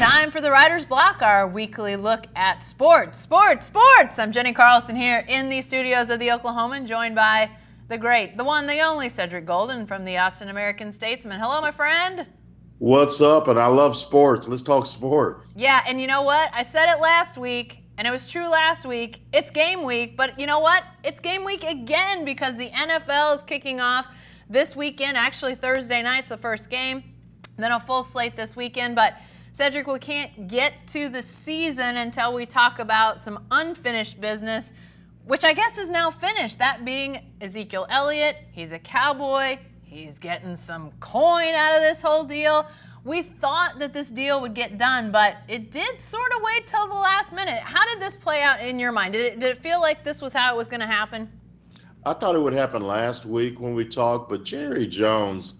Time for the Writer's Block, our weekly look at sports. I'm Jenni Carlson here in the studios of the Oklahoman, joined by the great, the one, the only Cedric Golden from the Austin American-Statesman. Hello, my friend. What's up? And I love sports. Let's talk sports. Yeah, and you know what? I said it last week, and it was true last week. It's game week, but you know what? It's game week again because the NFL is kicking off this weekend. Actually, Thursday night's the first game. Then a full slate this weekend, but Cedric, we can't get to the season until we talk about some unfinished business, which I guess is now finished, that being Ezekiel Elliott. He's a Cowboy. He's getting some coin out of this whole deal. We thought that this deal would get done, but it did sort of wait till the last minute. How did this play out in your mind? Did it feel like this was how it was going to happen? I thought it would happen last week when we talked, but Jerry Jones,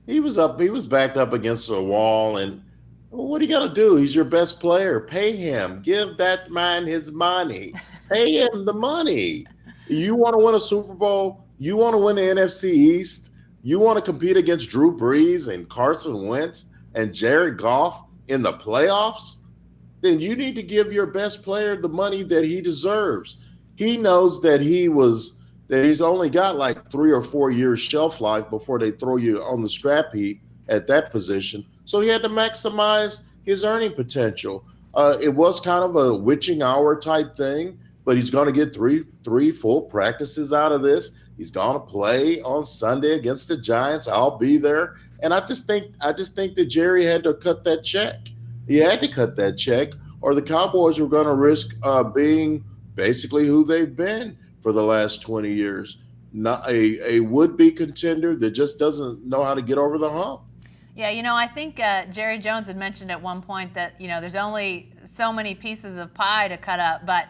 he was backed up against a wall, and well, what do you got to do? He's your best player. Pay him. Give that man his money. Pay him the money. You want to win a Super Bowl? You want to win the NFC East? You want to compete against Drew Brees and Carson Wentz and Jared Goff in the playoffs? Then you need to give your best player the money that he deserves. He knows that he's only got like 3 or 4 years shelf life before they throw you on the scrap heap at that position. So he had to maximize his earning potential. It was kind of a witching hour type thing, but he's going to get three full practices out of this. He's going to play on Sunday against the Giants. I'll be there. And I just think that Jerry had to cut that check. He had to cut that check, or the Cowboys were going to risk being basically who they've been for the last 20 years. Not a would-be contender that just doesn't know how to get over the hump. Yeah, I think Jerry Jones had mentioned at one point that, there's only so many pieces of pie to cut up, but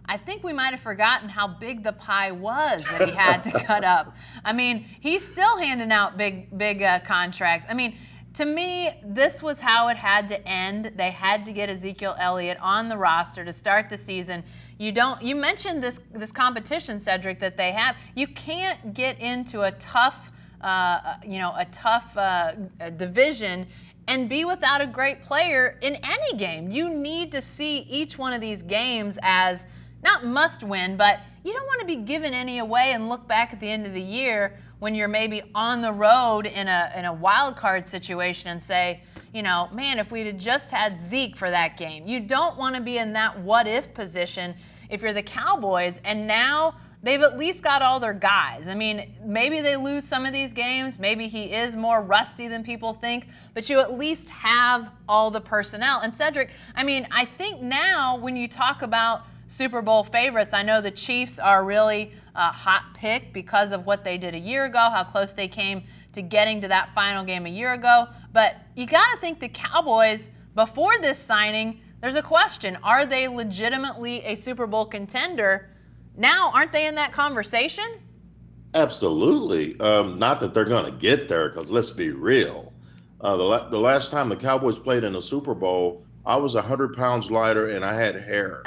I think we might have forgotten how big the pie was that he had to cut up. I mean, he's still handing out big contracts. I mean, to me, this was how it had to end. They had to get Ezekiel Elliott on the roster to start the season. You mentioned this competition, Cedric, that they have. You can't get into a tough division and be without a great player in any game. You need to see each one of these games as not must win, but you don't want to be giving any away and look back at the end of the year when you're maybe on the road in a wild card situation and say, man, if we'd have just had Zeke for that game. You don't want to be in that what if position if you're the Cowboys, and now they've at least got all their guys. I mean, maybe they lose some of these games. Maybe he is more rusty than people think, but you at least have all the personnel. And Cedric, I mean, I think now when you talk about Super Bowl favorites, I know the Chiefs are really a hot pick because of what they did a year ago, how close they came to getting to that final game a year ago. But you got to think the Cowboys, before this signing, there's a question. Are they legitimately a Super Bowl contender? Now, aren't they in that conversation? Absolutely. Not that they're going to get there, because let's be real. The last time the Cowboys played in a Super Bowl, I was 100 pounds lighter and I had hair.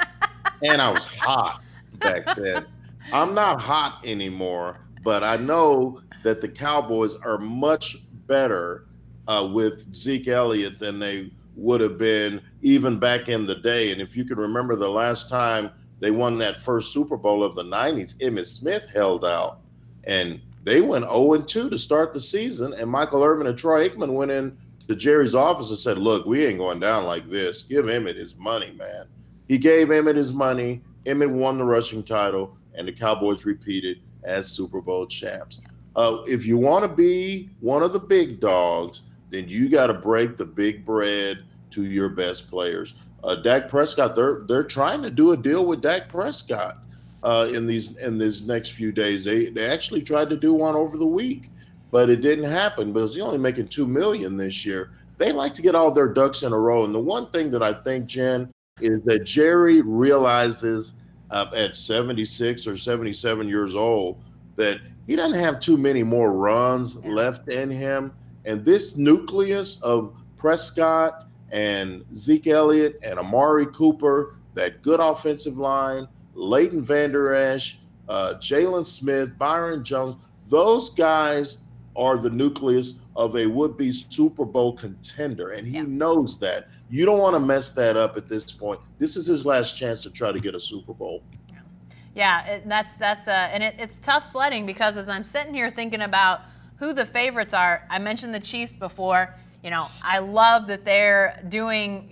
And I was hot back then. I'm not hot anymore, but I know that the Cowboys are much better with Zeke Elliott than they would have been even back in the day. And if you can remember the last time they won that first Super Bowl of the 90s, Emmitt Smith held out. And they went 0-2 to start the season. And Michael Irvin and Troy Aikman went in to Jerry's office and said, look, we ain't going down like this. Give Emmitt his money, man. He gave Emmitt his money. Emmitt won the rushing title, and the Cowboys repeated as Super Bowl champs. If you want to be one of the big dogs, then you got to break the big bread to your best players. Dak Prescott, they're trying to do a deal with Dak Prescott in these next few days. They actually tried to do one over the week, but it didn't happen because he's only making $2 million this year. They like to get all their ducks in a row, and the one thing that I think, Jen, is that Jerry realizes at 76 or 77 years old that he doesn't have too many more runs left in him. And this nucleus of Prescott and Zeke Elliott and Amari Cooper, that good offensive line, Leighton Vander Esch, Jalen Smith, Byron Jones, those guys are the nucleus of a would-be Super Bowl contender, and he knows that. You don't want to mess that up at this point. This is his last chance to try to get a Super Bowl. Yeah, it's tough sledding, because as I'm sitting here thinking about who the favorites are, I mentioned the Chiefs before. I love that they're doing,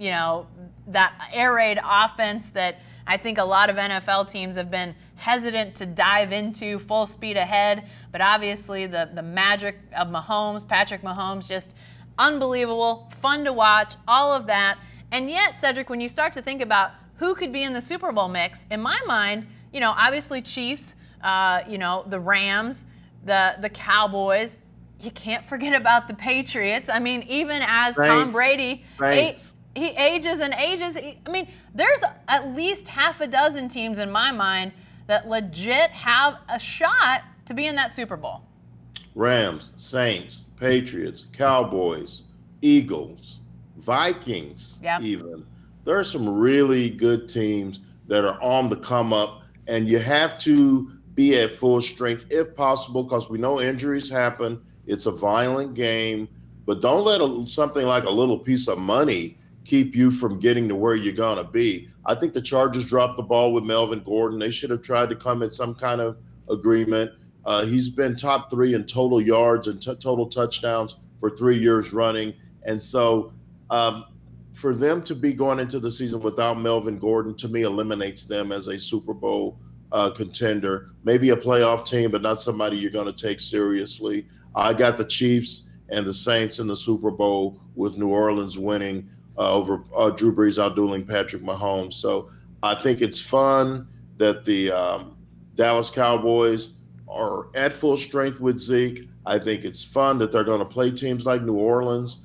that air raid offense that I think a lot of NFL teams have been hesitant to dive into full speed ahead. But obviously the magic of Mahomes, Patrick Mahomes, just unbelievable, fun to watch, all of that. And yet, Cedric, when you start to think about who could be in the Super Bowl mix, in my mind, obviously Chiefs, the Rams, the Cowboys. You can't forget about the Patriots. I mean, even as Tom Brady, he ages and ages. There's at least half a dozen teams in my mind that legit have a shot to be in that Super Bowl. Rams, Saints, Patriots, Cowboys, Eagles, Vikings, even. There are some really good teams that are on the come up, and you have to be at full strength if possible, because we know injuries happen. It's a violent game, but don't let something like a little piece of money keep you from getting to where you're going to be. I think the Chargers dropped the ball with Melvin Gordon. They should have tried to come at some kind of agreement. He's been top 3 in total yards and total touchdowns for 3 years running. And so for them to be going into the season without Melvin Gordon, to me, eliminates them as a Super Bowl contender. Maybe a playoff team, but not somebody you're going to take seriously. I got the Chiefs and the Saints in the Super Bowl, with New Orleans winning over Drew Brees outdueling Patrick Mahomes. So I think it's fun that the Dallas Cowboys are at full strength with Zeke. I think it's fun that they're going to play teams like New Orleans,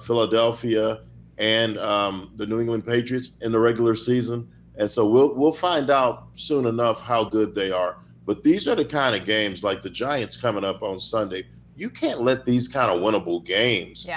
Philadelphia, and the New England Patriots in the regular season. And so we'll find out soon enough how good they are. But these are the kind of games, like the Giants coming up on Sunday. You can't let these kind of winnable games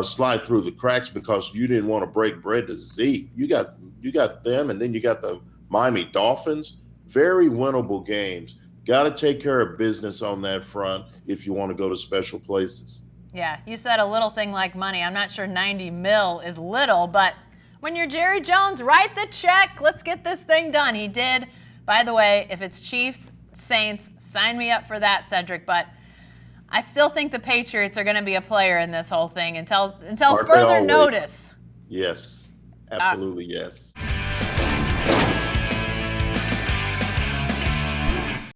slide through the cracks because you didn't want to break bread to Zeke. You got them, and then you got the Miami Dolphins. Very winnable games. Got to take care of business on that front if you want to go to special places. Yeah, you said a little thing like money. I'm not sure 90 mil is little, but when you're Jerry Jones, write the check. Let's get this thing done. He did. By the way, if it's Chiefs, Saints, sign me up for that, Cedric. But I still think the Patriots are going to be a player in this whole thing until further notice. Yes, absolutely, yes.